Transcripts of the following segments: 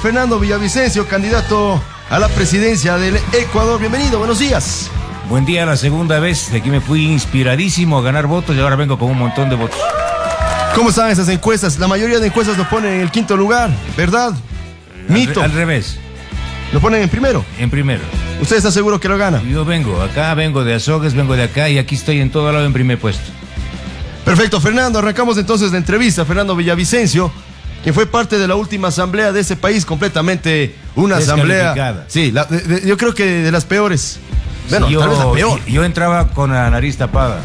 Fernando Villavicencio, candidato a la presidencia del Ecuador. Bienvenido, buenos días. Buen día, la segunda vez. De aquí me fui inspiradísimo a ganar votos y ahora vengo con un montón de votos. ¿Cómo están esas encuestas? La mayoría de encuestas lo ponen en el quinto lugar, ¿verdad? Mito. Al revés. ¿Lo ponen en primero? En primero. ¿Usted está seguro que lo gana? Yo vengo de Azogues, vengo de acá y aquí estoy en todo lado en primer puesto. Perfecto, Fernando. Arrancamos entonces la entrevista. Fernando Villavicencio, quien fue parte de la última asamblea de ese país, completamente una asamblea. Sí, yo creo que de las peores. Bueno, sí, tal vez la peor. Yo entraba con la nariz tapada.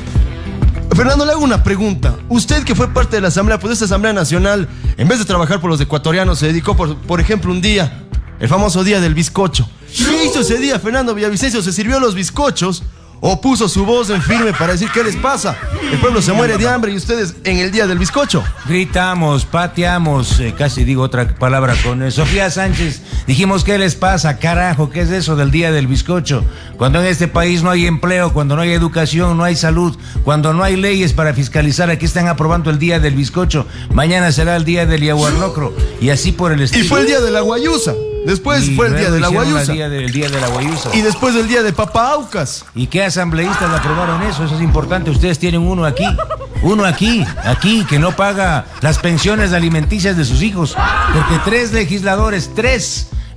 Fernando, le hago una pregunta. Usted que fue parte de la asamblea, pues esta asamblea nacional, en vez de trabajar por los ecuatorianos, se dedicó, por ejemplo, un día, el famoso día del bizcocho. ¿Qué hizo ese día, Fernando Villavicencio? ¿Se sirvió los bizcochos o puso su voz en firme para decir qué les pasa? El pueblo se muere de hambre y ustedes en el día del bizcocho. Gritamos, pateamos, casi digo otra palabra con Sofía Sánchez. Dijimos, ¿qué les pasa? Carajo, ¿qué es eso del día del bizcocho? Cuando en este país no hay empleo, cuando no hay educación, no hay salud, cuando no hay leyes para fiscalizar, aquí están aprobando el día del bizcocho. Mañana será el día del yaguarlocro y así por el estilo. Y fue el día de la guayusa. Después fue el día de la guayusa. El día de la guayusa. Y después el día de Papa Aucas. ¿Y qué asambleístas aprobaron eso? Eso es importante. Ustedes tienen uno aquí, que no paga las pensiones alimenticias de sus hijos. Porque 3 legisladores,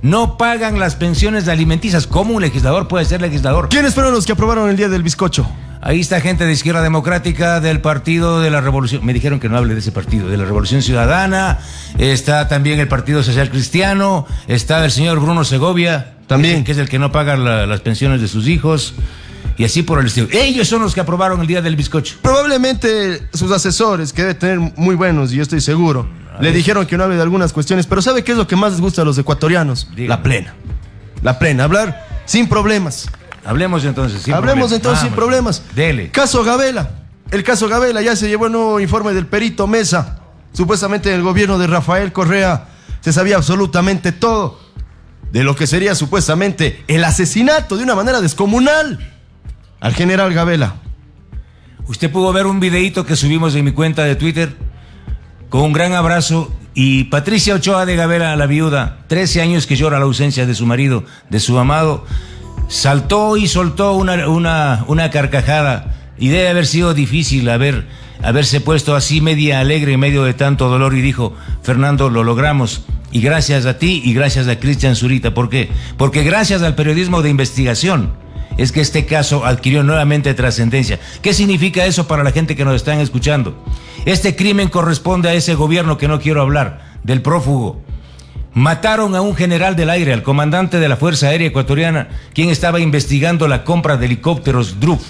no pagan las pensiones alimenticias. ¿Cómo un legislador puede ser legislador? ¿Quiénes fueron los que aprobaron el día del bizcocho? Ahí está gente de Izquierda Democrática, del Partido de la Revolución. Me dijeron que no hable de ese partido, de la Revolución Ciudadana. Está también el Partido Social Cristiano. Está el señor Bruno Segovia, también, que es el que no paga las pensiones de sus hijos. Y así por el estilo. Ellos son los que aprobaron el día del bizcocho. Probablemente sus asesores, que debe tener muy buenos, y yo estoy seguro, le dijeron que no hable de algunas cuestiones. Pero ¿sabe qué es lo que más les gusta a los ecuatorianos? Dígame. La plena. Hablar sin problemas. Hablemos entonces sin problemas. Dele. Caso Gabela. El caso Gabela ya se llevó el nuevo informe del perito Mesa. Supuestamente en el gobierno de Rafael Correa se sabía absolutamente todo de lo que sería supuestamente el asesinato de una manera descomunal al general Gabela. Usted pudo ver un videíto que subimos en mi cuenta de Twitter con un gran abrazo. Y Patricia Ochoa de Gabela, la viuda, 13 años que llora la ausencia de su marido, de su amado, saltó y soltó una carcajada, y debe haber sido difícil haberse puesto así media alegre en medio de tanto dolor, y dijo: Fernando, lo logramos, y gracias a ti y gracias a Cristian Zurita. ¿Por qué? Porque gracias al periodismo de investigación es que este caso adquirió nuevamente trascendencia. ¿Qué significa eso para la gente que nos están escuchando? Este crimen corresponde a ese gobierno que no quiero hablar, del prófugo. Mataron a un general del aire, al comandante de la Fuerza Aérea Ecuatoriana, quien estaba investigando la compra de helicópteros DRUF.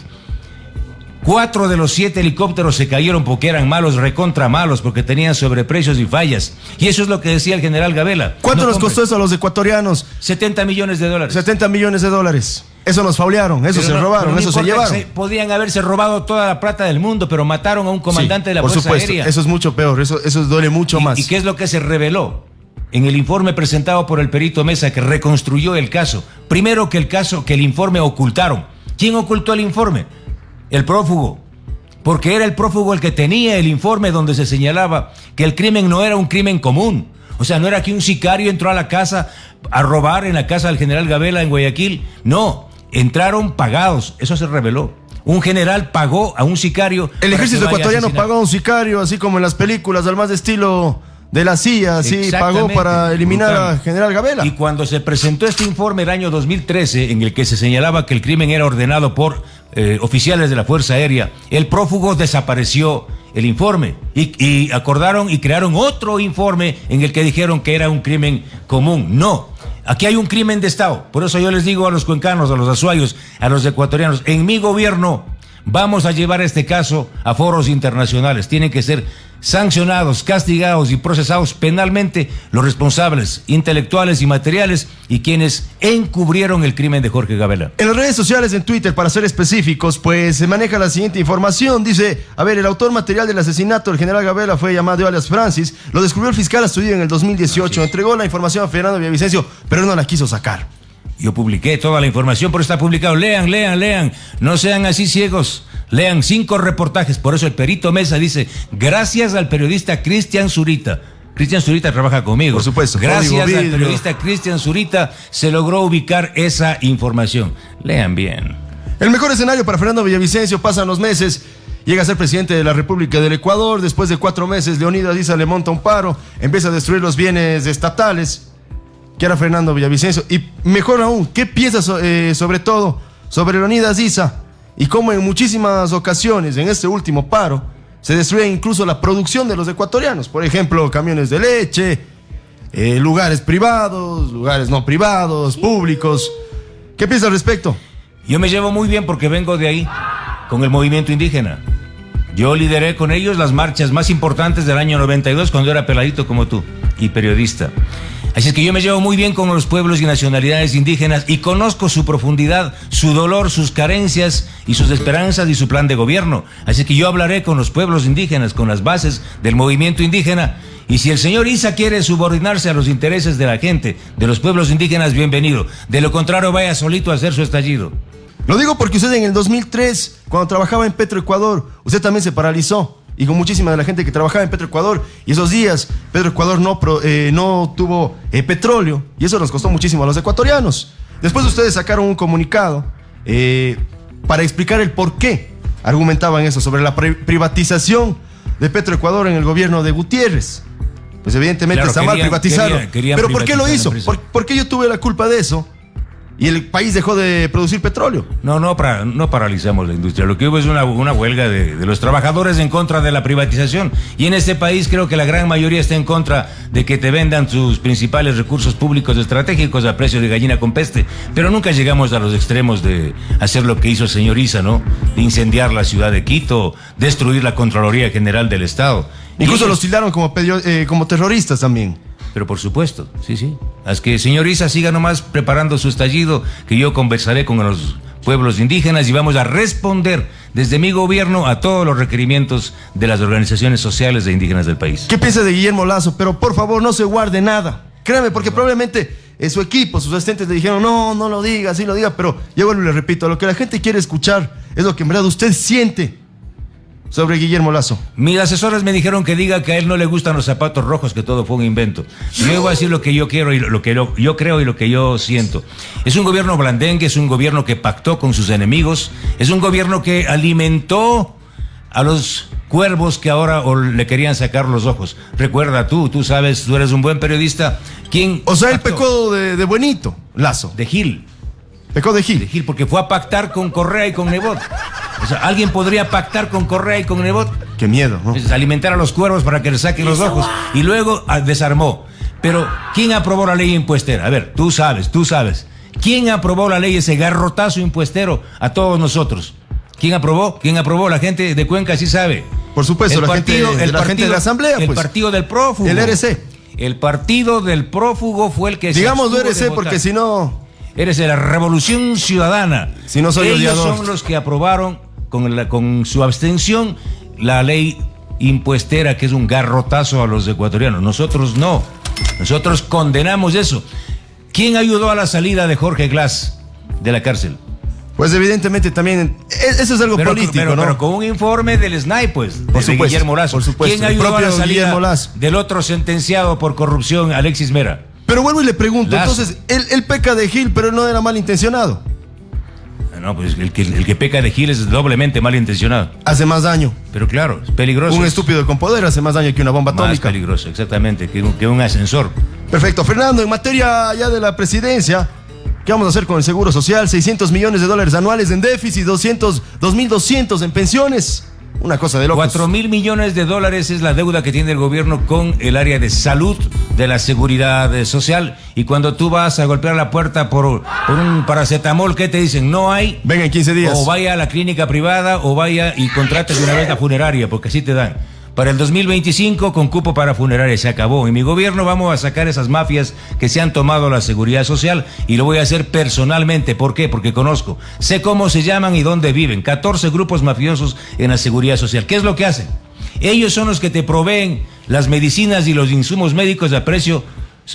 4 de los 7 helicópteros se cayeron porque eran malos, recontra malos, porque tenían sobreprecios y fallas. Y eso es lo que decía el general Gabela. ¿Cuánto nos costó eso a los ecuatorianos? $70 millones. 70 millones de dólares. Eso nos faulearon, eso se robaron, eso se llevaron. Podían haberse robado toda la plata del mundo, pero mataron a un comandante de la Fuerza Aérea. Eso es mucho peor, eso duele mucho más. ¿Y qué es lo que se reveló en el informe presentado por el perito Mesa, que reconstruyó el caso? Primero, que el informe ocultaron. ¿Quién ocultó el informe? El prófugo. Porque era el prófugo el que tenía el informe donde se señalaba que el crimen no era un crimen común. O sea, no era que un sicario entró a la casa a robar en la casa del general Gabela en Guayaquil. No, entraron pagados. Eso se reveló. Un general pagó a un sicario. El ejército ecuatoriano pagó a un sicario, así como en las películas, al más de estilo de la CIA, sí, pagó para eliminar al general Gabela. Y cuando se presentó este informe el año 2013, en el que se señalaba que el crimen era ordenado por oficiales de la Fuerza Aérea, el prófugo desapareció el informe y acordaron y crearon otro informe en el que dijeron que era un crimen común. No, aquí hay un crimen de Estado. Por eso yo les digo a los cuencanos, a los azuayos, a los ecuatorianos: en mi gobierno vamos a llevar este caso a foros internacionales. Tienen que ser sancionados, castigados y procesados penalmente los responsables intelectuales y materiales y quienes encubrieron el crimen de Jorge Gabela. En las redes sociales, en Twitter, para ser específicos, pues se maneja la siguiente información. Dice: el autor material del asesinato del general Gabela fue llamado alias Francis. Lo descubrió el fiscal Astudillo en el 2018. Entregó la información a Fernando Villavicencio, pero no la quiso sacar. Yo publiqué toda la información, pero está publicado. Lean. No sean así ciegos. Lean 5 reportajes. Por eso el perito Mesa dice: gracias al periodista Cristian Zurita. Cristian Zurita trabaja conmigo. Por supuesto. Gracias Código al Vidrio. periodista Cristian Zurita se logró ubicar esa información. Lean bien. El mejor escenario para Fernando Villavicencio: pasan los meses, llega a ser presidente de la República del Ecuador. Después de 4 meses, Leonidas Issa le monta un paro, empieza a destruir los bienes estatales. ¿Qué hará Fernando Villavicencio? Y mejor aún, ¿qué piensa sobre todo sobre Leonidas Issa? Y cómo en muchísimas ocasiones, en este último paro, se destruye incluso la producción de los ecuatorianos. Por ejemplo, camiones de leche, lugares privados, lugares no privados, públicos. ¿Qué piensa al respecto? Yo me llevo muy bien porque vengo de ahí, con el movimiento indígena. Yo lideré con ellos las marchas más importantes del año 92 cuando era peladito como tú y periodista. Así es que yo me llevo muy bien con los pueblos y nacionalidades indígenas y conozco su profundidad, su dolor, sus carencias y sus esperanzas y su plan de gobierno. Así que yo hablaré con los pueblos indígenas, con las bases del movimiento indígena. Y si el señor Issa quiere subordinarse a los intereses de la gente, de los pueblos indígenas, bienvenido. De lo contrario, vaya solito a hacer su estallido. Lo digo porque usted en el 2003, cuando trabajaba en Petroecuador, usted también se paralizó. Y con muchísima de la gente que trabajaba en Petroecuador. Y esos días, Petroecuador no tuvo petróleo. Y eso nos costó muchísimo a los ecuatorianos. Después ustedes sacaron un comunicado para explicar el por qué argumentaban eso, sobre la privatización de Petroecuador en el gobierno de Gutiérrez. Pues evidentemente claro, está mal privatizarlo. Pero ¿por qué lo hizo? ¿Por qué yo tuve la culpa de eso? Y el país dejó de producir petróleo. No paralizamos la industria. Lo que hubo es una huelga de los trabajadores en contra de la privatización. Y en este país creo que la gran mayoría está en contra de que te vendan sus principales recursos públicos estratégicos a precio de gallina con peste. Pero nunca llegamos a los extremos de hacer lo que hizo el señor Issa, ¿no? De incendiar la ciudad de Quito, destruir la Contraloría General del Estado. Incluso los tildaron como terroristas también. Pero por supuesto, sí. Haz que el señor Issa siga nomás preparando su estallido, que yo conversaré con los pueblos indígenas y vamos a responder desde mi gobierno a todos los requerimientos de las organizaciones sociales e indígenas del país. ¿Qué piensa de Guillermo Lasso? Pero por favor, no se guarde nada. Créame, porque probablemente su equipo, sus asistentes le dijeron, no lo diga, sí lo diga, pero yo vuelvo y le repito, lo que la gente quiere escuchar es lo que en verdad usted siente sobre Guillermo Lasso. Mis asesores me dijeron que diga que a él no le gustan los zapatos rojos, que todo fue un invento. Yo voy a decir lo que yo quiero y lo que yo creo y lo que yo siento. Es un gobierno blandengue, es un gobierno que pactó con sus enemigos, es un gobierno que alimentó a los cuervos que ahora le querían sacar los ojos. Recuerda tú sabes, tú eres un buen periodista. ¿Quién? O sea, él pecó de buenito, Lasso. De Gil. Pecó de Gil. De Gil, porque fue a pactar con Correa y con Nebot. O sea, ¿alguien podría pactar con Correa y con Nebot? Qué miedo, ¿no? Entonces, alimentar a los cuervos para que les saquen los ojos. Y luego desarmó. Pero, ¿quién aprobó la ley impuestera? A ver, tú sabes. ¿Quién aprobó la ley, ese garrotazo impuestero a todos nosotros? ¿Quién aprobó? La gente de Cuenca sí sabe. Por supuesto, la gente de la asamblea, pues. El partido del prófugo. El RC. El partido del prófugo fue el que digamos se RC porque si no... Eres de la Revolución Ciudadana. Si no soy ellos odiador. son los que aprobaron con su abstención la ley impuestera, que es un garrotazo a los ecuatorianos. Nosotros no. Nosotros condenamos eso. ¿Quién ayudó a la salida de Jorge Glass de la cárcel? Pues evidentemente también, eso es algo político, ¿no? Pero con un informe del SNAI, pues, por de supuesto, Guillermo Lasso. Por supuesto. ¿Quién ayudó a la salida del otro sentenciado por corrupción, Alexis Mera? Pero vuelvo y le pregunto, Lasso. entonces, él peca de Gil, pero no era malintencionado. No, pues el que peca de Gil es doblemente malintencionado. Hace más daño. Pero claro, es peligroso. Un estúpido con poder hace más daño que una bomba atómica. Más peligroso, exactamente, que un ascensor. Perfecto. Fernando, en materia ya de la presidencia, ¿qué vamos a hacer con el Seguro Social? $600 millones anuales en déficit, 2.200 en pensiones. Una cosa de locos. 4.000 millones de dólares es la deuda que tiene el gobierno con el área de salud, de la seguridad social. Y cuando tú vas a golpear la puerta por un paracetamol, ¿qué te dicen? No hay. Venga en 15 días. O vaya a la clínica privada o vaya y contrate de una vez la funeraria, porque así te dan. Para el 2025 con cupo para funeraria se acabó. En mi gobierno vamos a sacar esas mafias que se han tomado la seguridad social y lo voy a hacer personalmente. ¿Por qué? Porque conozco, sé cómo se llaman y dónde viven. 14 grupos mafiosos en la seguridad social. ¿Qué es lo que hacen? Ellos son los que te proveen las medicinas y los insumos médicos a precio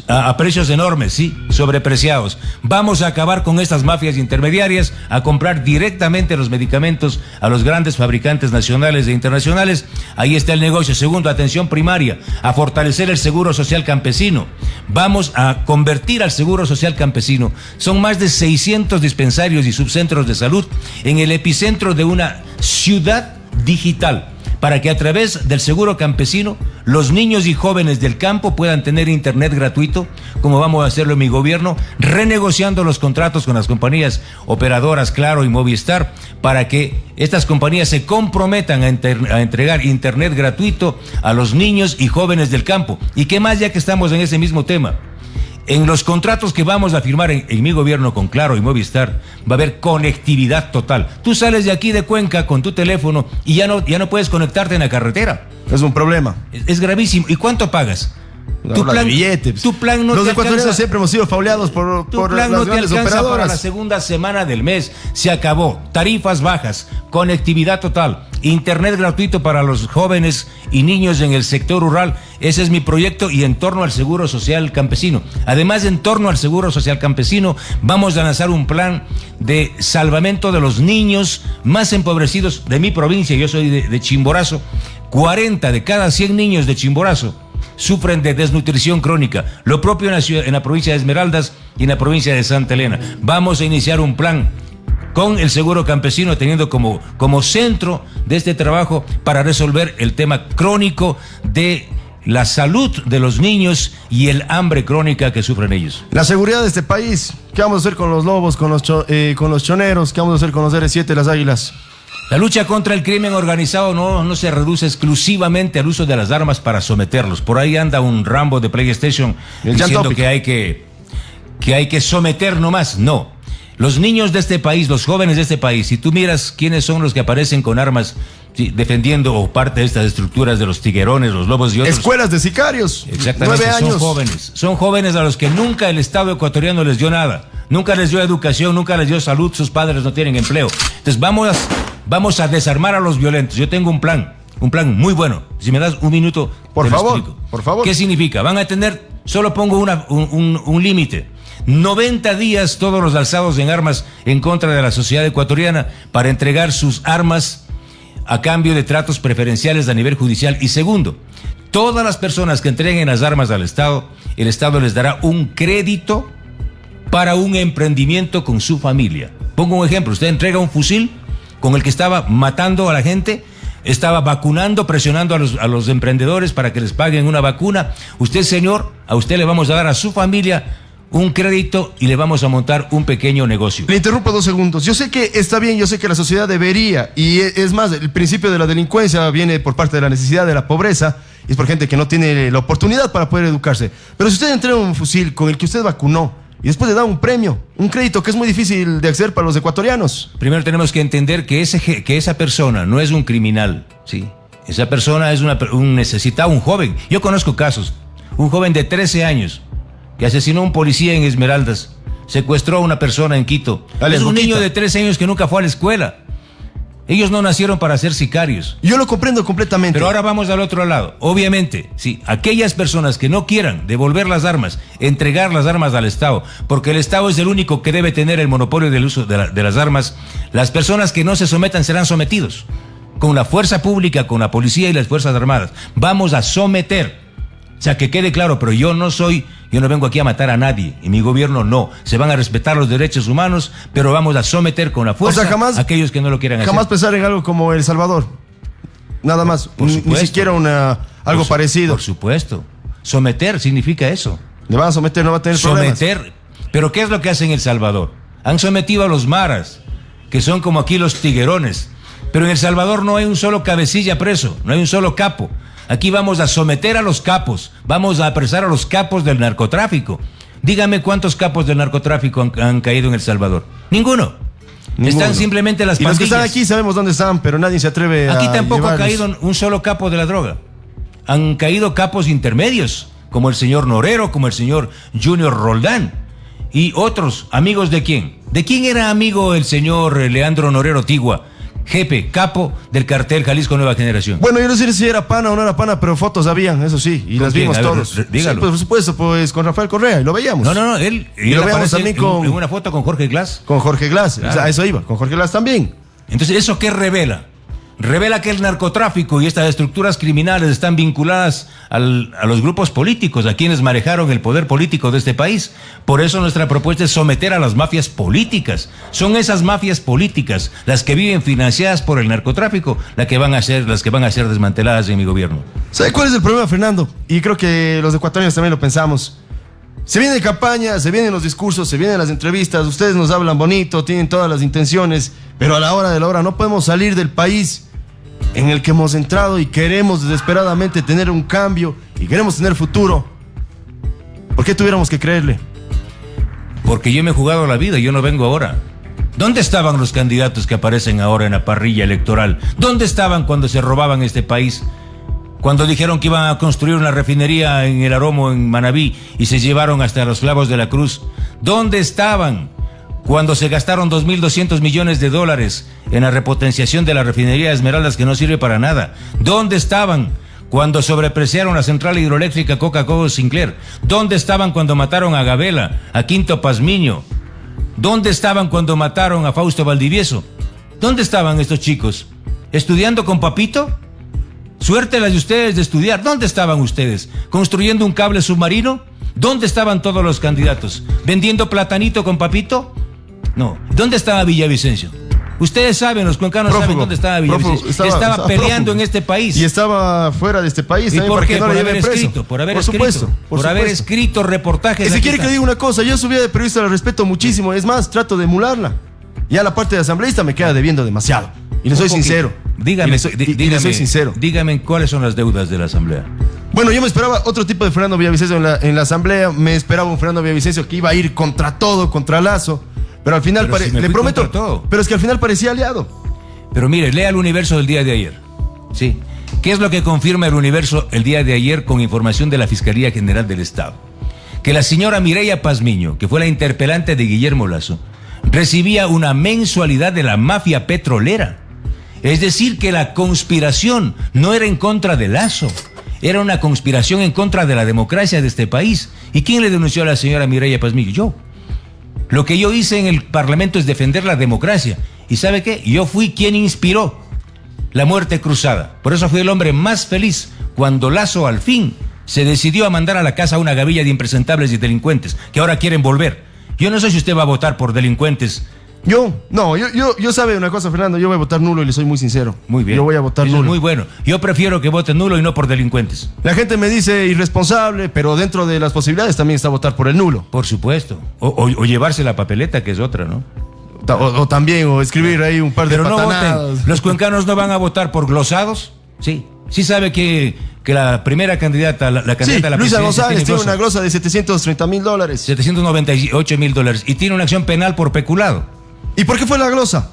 a precios enormes, sí, sobrepreciados. Vamos a acabar con estas mafias intermediarias, a comprar directamente los medicamentos a los grandes fabricantes nacionales e internacionales. Ahí está el negocio. Segundo, atención primaria, a fortalecer el seguro social campesino. Vamos a convertir al seguro social campesino. Son más de 600 dispensarios y subcentros de salud en el epicentro de una ciudad digital, para que a través del seguro campesino los niños y jóvenes del campo puedan tener internet gratuito, como vamos a hacerlo en mi gobierno, renegociando los contratos con las compañías operadoras Claro y Movistar, para que estas compañías se comprometan a entregar internet gratuito a los niños y jóvenes del campo. ¿Y qué más, ya que estamos en ese mismo tema? En los contratos que vamos a firmar en mi gobierno con Claro y Movistar va a haber conectividad total. Tú sales de aquí de Cuenca con tu teléfono y ya no puedes conectarte en la carretera. Es un problema. Es gravísimo. ¿Y cuánto pagas? Tu plan no los te ecuatorianos alcanza. siempre hemos sido fauleados por Plan las no te grandes alcanza operadoras. para la segunda semana del mes. Se acabó. Tarifas bajas, conectividad total, internet gratuito para los jóvenes y niños en el sector rural. Ese es mi proyecto, y en torno al Seguro Social Campesino. Además, en torno al Seguro Social Campesino, vamos a lanzar un plan de salvamento de los niños más empobrecidos de mi provincia. Yo soy de Chimborazo. 40 de cada 100 niños de Chimborazo sufren de desnutrición crónica. Lo propio en la provincia de Esmeraldas y en la provincia de Santa Elena. Vamos a iniciar un plan con el seguro campesino, teniendo como centro de este trabajo para resolver el tema crónico de la salud de los niños y el hambre crónica que sufren ellos. La seguridad de este país. ¿Qué vamos a hacer con los lobos, con los choneros? ¿Qué vamos a hacer con los R7 y las águilas? La lucha contra el crimen organizado no se reduce exclusivamente al uso de las armas para someterlos. Por ahí anda un Rambo de PlayStation diciendo que hay que someter nomás. No. Los niños de este país, los jóvenes de este país, si tú miras quiénes son los que aparecen con armas, sí, defendiendo o parte de estas estructuras de los tiguerones, los lobos y otros. Escuelas de sicarios. Exactamente. 9 años. Son jóvenes a los que nunca el Estado ecuatoriano les dio nada. Nunca les dio educación, nunca les dio salud, sus padres no tienen empleo. Entonces vamos a desarmar a los violentos. Yo tengo un plan muy bueno. Si me das un minuto, por te lo favor, explico. por favor. ¿Qué significa? Van a tener, solo pongo un límite, 90 días todos los alzados en armas en contra de la sociedad ecuatoriana para entregar sus armas a cambio de tratos preferenciales a nivel judicial. Y segundo, todas las personas que entreguen las armas al Estado, el Estado les dará un crédito para un emprendimiento con su familia. Pongo un ejemplo: usted entrega un fusil con el que estaba matando a la gente, estaba vacunando, presionando a los emprendedores para que les paguen una vacuna. Usted, señor, a usted le vamos a dar a su familia un crédito y le vamos a montar un pequeño negocio. Le interrumpo 2 segundos. Yo sé que está bien, yo sé que la sociedad debería, y es más, el principio de la delincuencia viene por parte de la necesidad, de la pobreza, y es por gente que no tiene la oportunidad para poder educarse. Pero si usted entrega un fusil con el que usted vacunó y después le da un premio, un crédito que es muy difícil de acceder para los ecuatorianos. Primero tenemos que entender que esa persona no es un criminal, ¿sí? Esa persona es un necesitado, un joven. Yo conozco casos. Un joven de 13 años que asesinó a un policía en Esmeraldas, secuestró a una persona en Quito. Dale, es un Boquita. niño de 13 años que nunca fue a la escuela. Ellos no nacieron para ser sicarios. Yo lo comprendo completamente. Pero ahora vamos al otro lado. Obviamente, sí, aquellas personas que no quieran devolver las armas, entregar las armas al Estado, porque el Estado es el único que debe tener el monopolio del uso de las armas, las personas que no se sometan serán sometidos. Con la fuerza pública, con la policía y las Fuerzas Armadas. Vamos a someter. O sea, que quede claro, pero yo no vengo aquí a matar a nadie, y mi gobierno no. Se van a respetar los derechos humanos, pero vamos a someter con la fuerza a aquellos que no lo quieran hacer. Jamás pensar en algo como El Salvador. Nada más. Ni siquiera algo parecido. Por supuesto. Someter significa eso. Le van a someter, no va a tener problemas. Someter. Pero ¿qué es lo que hacen en El Salvador? Han sometido a los maras, que son como aquí los tiguerones. Pero en El Salvador no hay un solo cabecilla preso, no hay un solo capo. Aquí vamos a someter a los capos, vamos a apresar a los capos del narcotráfico. Dígame cuántos capos del narcotráfico han caído en El Salvador. Ninguno. Están simplemente las pandillas. Y los que están aquí sabemos dónde están, pero nadie se atreve Aquí a tampoco llevarlos. ha caído un solo capo de la droga. Han caído capos intermedios, como el señor Norero, como el señor Junior Roldán. Y otros, amigos de quién. ¿De quién era amigo el señor Leandro Norero Tigua? jefe, capo del cartel Jalisco Nueva Generación. Bueno, yo no sé si era pana o no era pana, pero fotos habían, eso sí, y las vimos todos. Dígalo. Sí, pues, por supuesto, pues con Rafael Correa, y lo veíamos. No, él. Y lo veíamos también en una foto con Jorge Glass. Con Jorge Glass, Claro. o sea, a eso iba, con Jorge Glass también. Entonces, ¿eso qué revela? Revela que el narcotráfico y estas estructuras criminales están vinculadas a los grupos políticos, a quienes manejaron el poder político de este país. Por eso nuestra propuesta es someter a las mafias políticas. Son esas mafias políticas las que viven financiadas por el narcotráfico, las que van a ser desmanteladas en mi gobierno. ¿Sabe cuál es el problema, Fernando? Y creo que los ecuatorianos también lo pensamos. Se viene campaña, se vienen los discursos, se vienen las entrevistas, ustedes nos hablan bonito, tienen todas las intenciones, pero a la hora de la hora no podemos salir del país en el que hemos entrado y queremos desesperadamente tener un cambio y queremos tener futuro. ¿Por qué tuviéramos que creerle? Porque yo me he jugado la vida, yo no vengo ahora. ¿Dónde estaban los candidatos que aparecen ahora en la parrilla electoral? ¿Dónde estaban cuando se robaban este país? Cuando dijeron que iban a construir una refinería en el Aromo, en Manabí, y se llevaron hasta los Clavos de la Cruz. ¿Dónde estaban cuando se gastaron 2.200 millones de dólares en la repotenciación de la refinería de Esmeraldas, que no sirve para nada? ¿Dónde estaban cuando sobrepreciaron la central hidroeléctrica Coca-Cola Sinclair? ¿Dónde estaban cuando mataron a Gabela, a Quinto Pazmiño? ¿Dónde estaban cuando mataron a Fausto Valdivieso? ¿Dónde estaban estos chicos? ¿Estudiando con Papito? Suerte las de ustedes de estudiar. ¿Dónde estaban ustedes? ¿Construyendo un cable submarino? ¿Dónde estaban todos los candidatos? ¿Vendiendo platanito con Papito? No. ¿Dónde estaba Villavicencio? Ustedes saben, los cuencanos saben dónde estaba Villavicencio. Estaba peleando en este país. Y estaba fuera de este país. ¿Y por qué? No Por haber escrito. Por haber escrito reportajes. Y si quiere que le diga una cosa, yo subía de periodista, la respeto muchísimo. Es más, trato de emularla. Ya la parte de asambleísta me queda debiendo demasiado. Y le soy sincero. Dígame, le soy sincero. Dígame cuáles son las deudas de la asamblea. Bueno, yo me esperaba otro tipo de Fernando Villavicencio en la asamblea. Me esperaba un Fernando Villavicencio que iba a ir contra todo, contra Lazo. Pero al final, le prometo, pero es que al final parecía aliado. Pero mire, lea el Universo del día de ayer. Sí. ¿Qué es lo que confirma el Universo el día de ayer con información de la Fiscalía General del Estado? Que la señora Mireya Pazmiño, que fue la interpelante de Guillermo Lazo, recibía una mensualidad de la mafia petrolera. Es decir, que la conspiración no era en contra de Lazo, era una conspiración en contra de la democracia de este país. ¿Y quién le denunció a la señora Mireya Pazmiño? Yo. Lo que yo hice en el Parlamento es defender la democracia. ¿Y sabe qué? Yo fui quien inspiró la muerte cruzada. Por eso fui el hombre más feliz cuando Lazo al fin se decidió a mandar a la casa a una gavilla de impresentables y delincuentes que ahora quieren volver. Yo no sé si usted va a votar por delincuentes. Yo sabe una cosa, Fernando, yo voy a votar nulo y le soy muy sincero. Muy bien. Yo voy a votar nulo. Es muy bueno. Yo prefiero que vote nulo y no por delincuentes. La gente me dice irresponsable, pero dentro de las posibilidades también está votar por el nulo. Por supuesto. O llevarse la papeleta, que es otra, ¿no? O también, o escribir ahí un par de patanadas. No voten. ¿Los cuencanos no van a votar por glosados? Sí. Sí sabe que la primera candidata, la candidata a la Luisa presidencia González tiene una glosa de $730,000. 798,000 y tiene una acción penal por peculado. ¿Y por qué fue la glosa?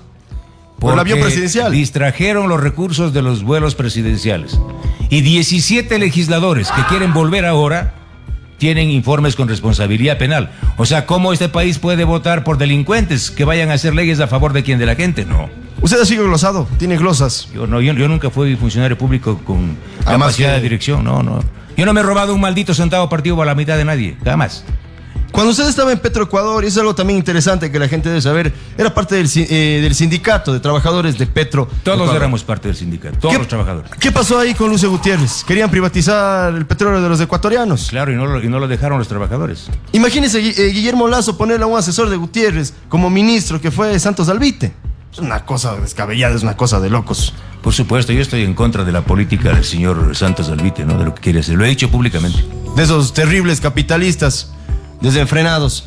Por el avión presidencial. Distrajeron los recursos de los vuelos presidenciales. Y 17 legisladores que quieren volver ahora tienen informes con responsabilidad penal. O sea, ¿cómo este país puede votar por delincuentes que vayan a hacer leyes a favor de quién? ¿De la gente? No. Usted ha sido glosado, tiene glosas. Yo nunca fui funcionario público con capacidad de dirección, no. Yo no me he robado un maldito centavo partido para la mitad de nadie, jamás. Cuando usted estaba en Petroecuador, y es algo también interesante que la gente debe saber, era parte del sindicato de trabajadores de Petro. Todos éramos parte del sindicato, todos los trabajadores. ¿Qué pasó ahí con Lucio Gutiérrez? Querían privatizar el petróleo de los ecuatorianos. Claro, y no lo dejaron los trabajadores. Imagínese Guillermo Lazo ponerle a un asesor de Gutiérrez como ministro que fue Santos Albite. Es una cosa descabellada, es una cosa de locos. Por supuesto, yo estoy en contra de la política del señor Santos Albite, ¿no? De lo que quiere hacer. Lo he dicho públicamente. De esos terribles capitalistas desenfrenados.